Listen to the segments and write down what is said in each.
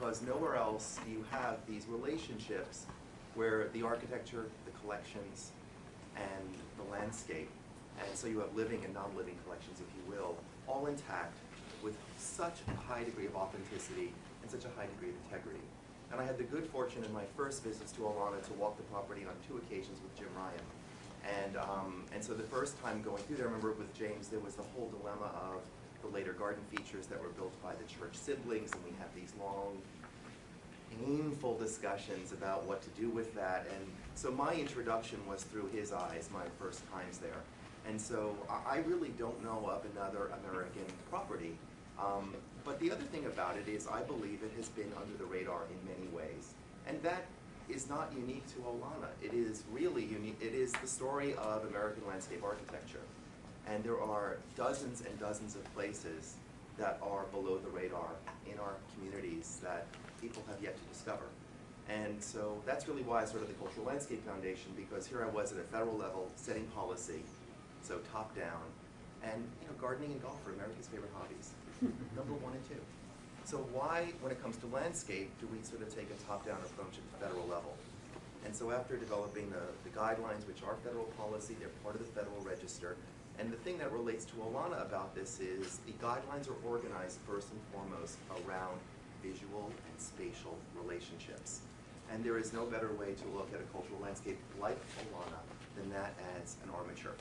because nowhere else do you have these relationships where the architecture, the collections, and the landscape, and so you have living and non-living collections, if you will, all intact with such a high degree of authenticity and such a high degree of integrity. And I had the good fortune in my first visits to Aulana to walk the property on 2 occasions with Jim Ryan. And so the first time going through there, I remember with James, there was the whole dilemma of the later garden features that were built by the church siblings, and we have these long, painful discussions about what to do with that. And so my introduction was through his eyes, my first times there. And so I really don't know of another American property. But the other thing about it is I believe it has been under the radar in many ways. And that is not unique to Aulana. It is really unique. It is the story of American landscape architecture. And there are dozens and dozens of places that are below the radar in our communities that people have yet to discover. And so that's really why I started the Cultural Landscape Foundation, because here I was at a federal level setting policy, so top down. And gardening and golf are America's favorite hobbies, number 1 and 2. So why, when it comes to landscape, do we sort of take a top-down approach at the federal level? And so after developing the guidelines, which are federal policy, they're part of the Federal Register. And the thing that relates to Aulana about this is the guidelines are organized first and foremost around visual and spatial relationships. And there is no better way to look at a cultural landscape like Aulana than that as an armature.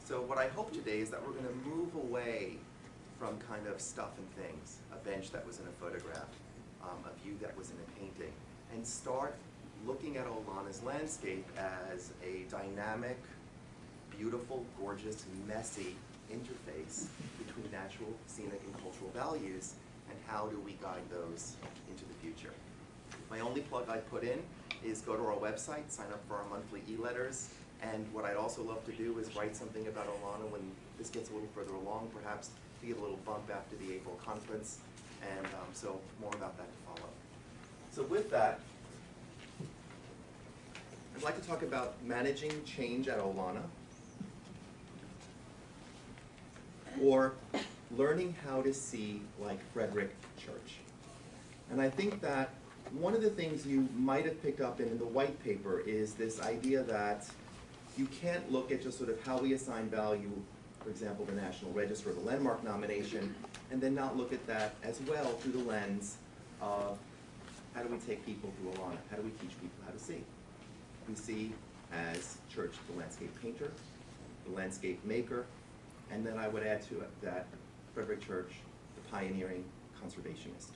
So what I hope today is that we're going to move away from kind of stuff and things, a bench that was in a photograph, a view that was in a painting, and start looking at Aulana's landscape as a dynamic, beautiful, gorgeous, messy interface between natural, scenic, and cultural values, and how do we guide those into the future. My only plug I put in is go to our website, sign up for our monthly e-letters, and what I'd also love to do is write something about Aulana when this gets a little further along, perhaps to get a little bump after the April conference, and so more about that to follow. So with that, I'd like to talk about managing change at Aulana, or learning how to see like Frederick Church. And I think that one of the things you might have picked up in the white paper is this idea that you can't look at just sort of how we assign value, for example, the National Register or the landmark nomination, and then not look at that as well through the lens of how do we take people through Aulana? How do we teach people how to see? We see as Church the landscape painter, the landscape maker, and then I would add to it that Frederick Church, the pioneering conservationist.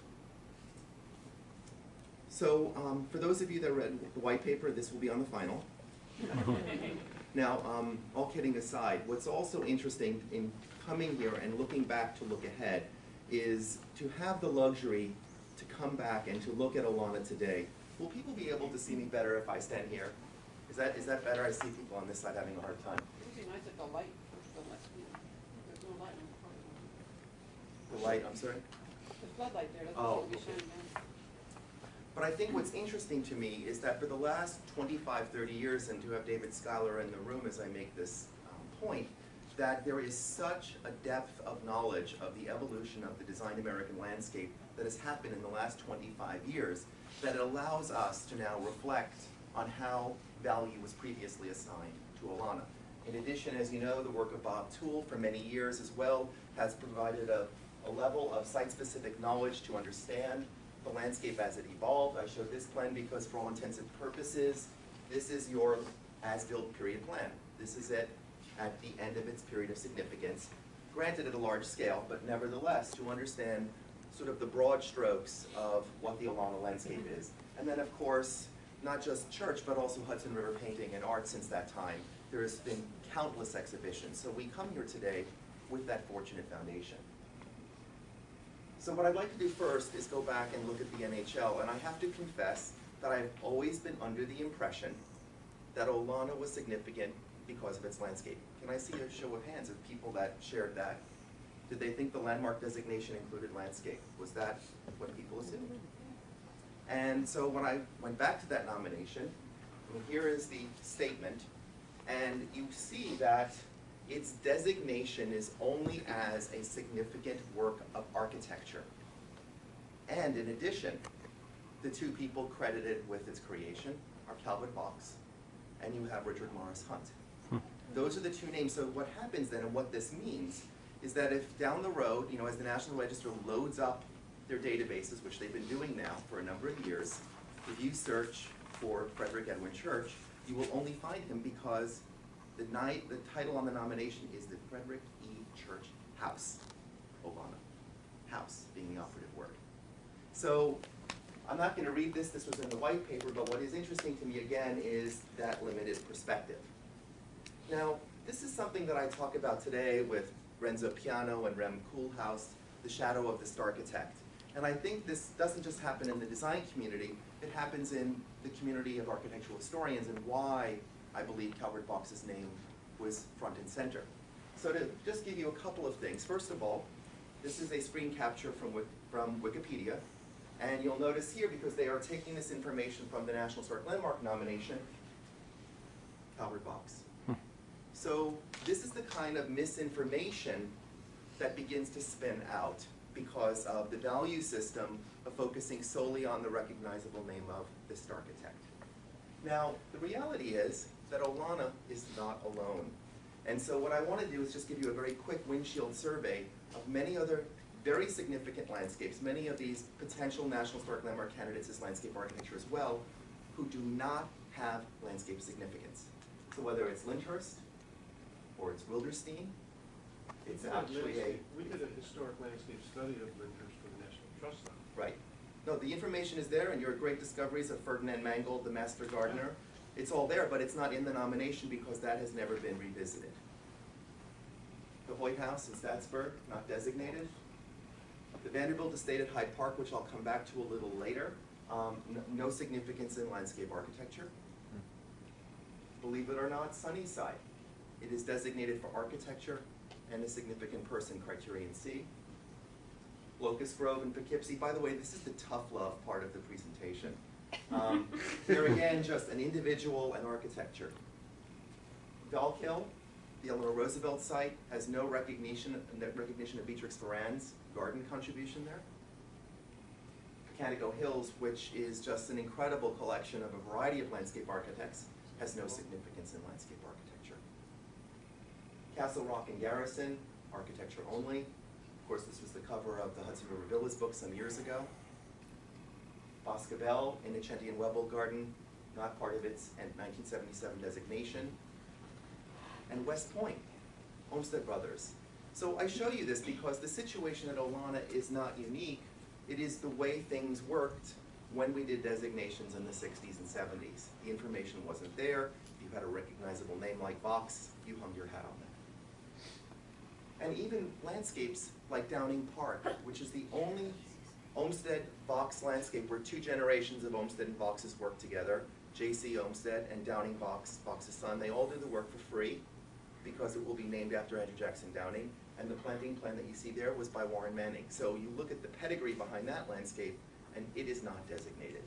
So for those of you that read the white paper, this will be on the final. Now, all kidding aside, what's also interesting in coming here and looking back to look ahead is to have the luxury to come back and to look at Aulana today. Will people be able to see me better if I stand here? Is that better? I see people on this side having a hard time. It would be nice if the light was still like, there's no light in the front. The light, I'm sorry? The floodlight there doesn't Oh, seem to be okay. shining down. But I think what's interesting to me is that for the last 25, 30 years, and to have David Schuyler in the room as I make this point, that there is such a depth of knowledge of the evolution of the designed American landscape that has happened in the last 25 years that it allows us to now reflect on how value was previously assigned to Aulana. In addition, as you know, the work of Bob Toole for many years as well has provided a level of site-specific knowledge to understand the landscape as it evolved. I showed this plan because for all intents and purposes, this is your as-built period plan. This is it at the end of its period of significance, granted at a large scale, but nevertheless to understand sort of the broad strokes of what the Aulana landscape is. And then of course, not just church, but also Hudson River painting and art since that time. There has been countless exhibitions. So we come here today with that fortunate foundation. So what I'd like to do first is go back and look at the NHL, and I have to confess that I've always been under the impression that Aulana was significant because of its landscape. Can I see a show of hands of people that shared that? Did they think the landmark designation included landscape? Was that what people assumed? And so when I went back to that nomination, here is the statement, and you see that its designation is only as a significant work of architecture. And in addition, The two people credited with its creation are Calvin Vaux, and you have Richard Morris Hunt. Those are the two names. So what happens then, and what this means, is that if down the road, as the National Register loads up their databases, which they've been doing now for a number of years, if you search for Frederick Edwin Church, you will only find him because the title on the nomination is the Frederick E. Church House, Olana. House being the operative word. So I'm not going to read this. This was in the white paper, but what is interesting to me again is that limited perspective. Now, this is something that I talk about today with Renzo Piano and Rem Koolhaas, the shadow of the starchitect. And I think this doesn't just happen in the design community, it happens in the community of architectural historians, and why I believe Calvert Vaux's name was front and center. So to just give you a couple of things. First of all, this is a screen capture from Wikipedia. And you'll notice here, because they are taking this information from the National Historic Landmark nomination, Calvert Vaux. So this is the kind of misinformation that begins to spin out because of the value system of focusing solely on the recognizable name of this architect. Now, the reality is that Olana is not alone. And so what I want to do is just give you a very quick windshield survey of many other very significant landscapes, many of these potential National Historic Landmark candidates as landscape architecture as well, who do not have landscape significance. So whether it's Lyndhurst, or it's Wilderstein, it's actually a... We did a historic landscape study of Lyndhurst for the National Trust Fund. Right. No, the information is there, and your great discoveries of Ferdinand Mangold, the master gardener, it's all there, but it's not in the nomination because that has never been revisited. The Hoyt House in Statsburg, not designated. The Vanderbilt Estate at Hyde Park, which I'll come back to a little later, no significance in landscape architecture. Believe it or not, Sunnyside. It is designated for architecture and a significant person, criterion C. Locust Grove and Poughkeepsie. By the way, this is the tough love part of the presentation. Here again, just an individual and architecture. Valkill, the Eleanor Roosevelt site, has no recognition of Beatrix Farrand's garden contribution there. Cantico Hills, which is just an incredible collection of a variety of landscape architects, has no significance in landscape architecture. Castle Rock and Garrison, architecture only. Of course, this was the cover of the Hudson River Villas book some years ago. Boscobel in Achente and Webble Garden, not part of its 1977 designation. And West Point, Olmsted Brothers. So I show you this because the situation at Olana is not unique. It is the way things worked when we did designations in the 60s and 70s. The information wasn't there. If you had a recognizable name like Vaux, you hung your hat on that. And even landscapes like Downing Park, which is the only Olmsted Vaux landscape where two generations of Olmsted and Vaux's worked together, J.C. Olmsted and Downing Vaux, Vaux's son. They all did the work for free because it will be named after Andrew Jackson Downing. And the planting plan that you see there was by Warren Manning. So you look at the pedigree behind that landscape, and it is not designated.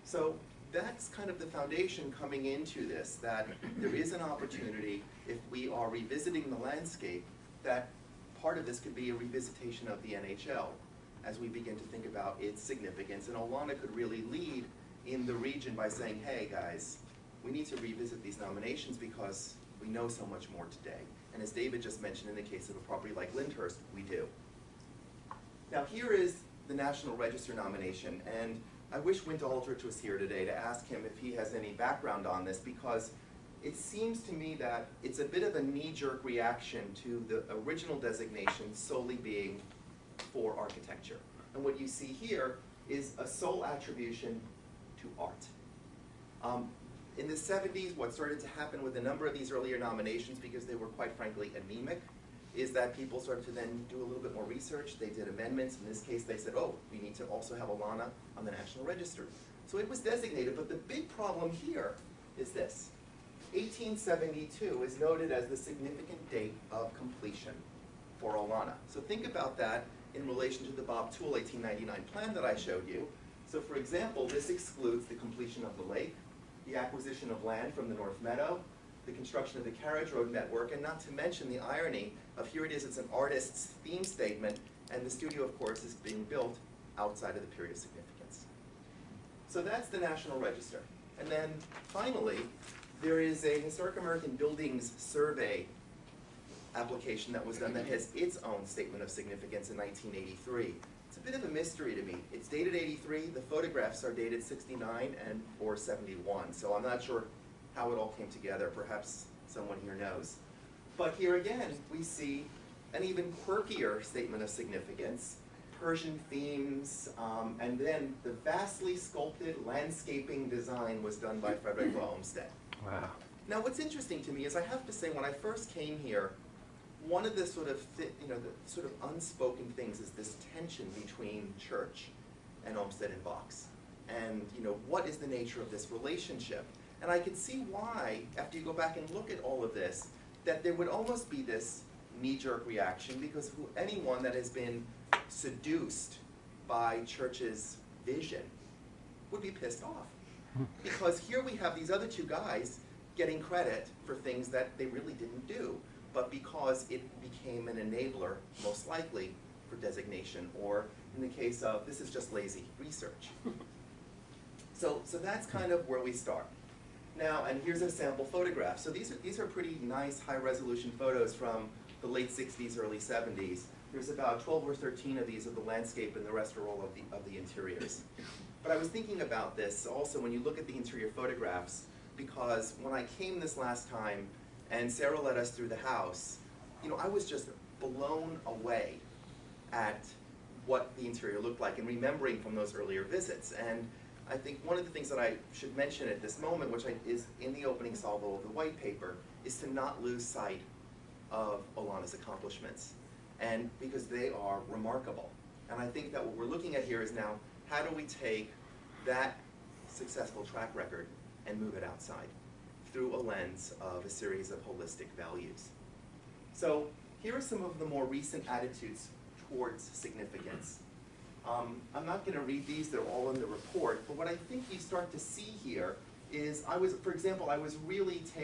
So that's kind of the foundation coming into this, that there is an opportunity, if we are revisiting the landscape, that part of this could be a revisitation of the NHL as we begin to think about its significance. And Olana could really lead in the region by saying, hey guys, we need to revisit these nominations because we know so much more today. And as David just mentioned, in the case of a property like Lyndhurst, we do. Now here is the National Register nomination, and I wish Wynne Aldrich was here today to ask him if he has any background on this, because it seems to me that it's a bit of a knee-jerk reaction to the original designation solely being for architecture. And what you see here is a sole attribution to art. In the 70s, what started to happen with a number of these earlier nominations, because they were quite frankly anemic, is that people started to then do a little bit more research. They did amendments. In this case, they said, oh, we need to also have Olana on the National Register. So it was designated, but the big problem here is this. 1872 is noted as the significant date of completion for Olana. So think about that in relation to the Bob Toole 1899 plan that I showed you. So for example, this excludes the completion of the lake, the acquisition of land from the North Meadow, the construction of the carriage road network, and not to mention the irony of here it is, it's an artist's theme statement, and the studio, of course, is being built outside of the period of significance. So that's the National Register. And then finally, there is a Historic American Buildings Survey application that was done that has its own statement of significance in 1983. It's a bit of a mystery to me. It's dated 83, the photographs are dated 69 and or 71, so I'm not sure how it all came together. Perhaps someone here knows. But here again, we see an even quirkier statement of significance, Persian themes, and then the vastly sculpted landscaping design was done by Frederick Law Olmsted. Wow. Now, what's interesting to me is I have to say, when I first came here, one of the sort of the sort of unspoken things is this tension between church and Olmsted and Vaux, and what is the nature of this relationship? And I can see why, after you go back and look at all of this, that there would almost be this knee-jerk reaction, because anyone that has been seduced by church's vision would be pissed off. Because here we have these other two guys getting credit for things that they really didn't do, but because it became an enabler, most likely, for designation, or in the case of, this is just lazy research. So that's kind of where we start. Now, and here's a sample photograph. So these are pretty nice high-resolution photos from the late 60s, early 70s. There's about 12 or 13 of these of the landscape, and the rest are all of the interiors. But I was thinking about this also when you look at the interior photographs, because when I came this last time and Sarah led us through the house, I was just blown away at what the interior looked like and remembering from those earlier visits. And I think one of the things that I should mention at this moment, which is in the opening salvo of the white paper, is to not lose sight of Olana's accomplishments, and because they are remarkable. And I think that what we're looking at here is now, how do we take that successful track record and move it outside through a lens of a series of holistic values? So here are some of the more recent attitudes towards significance. I'm not going to read these, they're all in the report, but what I think you start to see here is, for example, I was really taken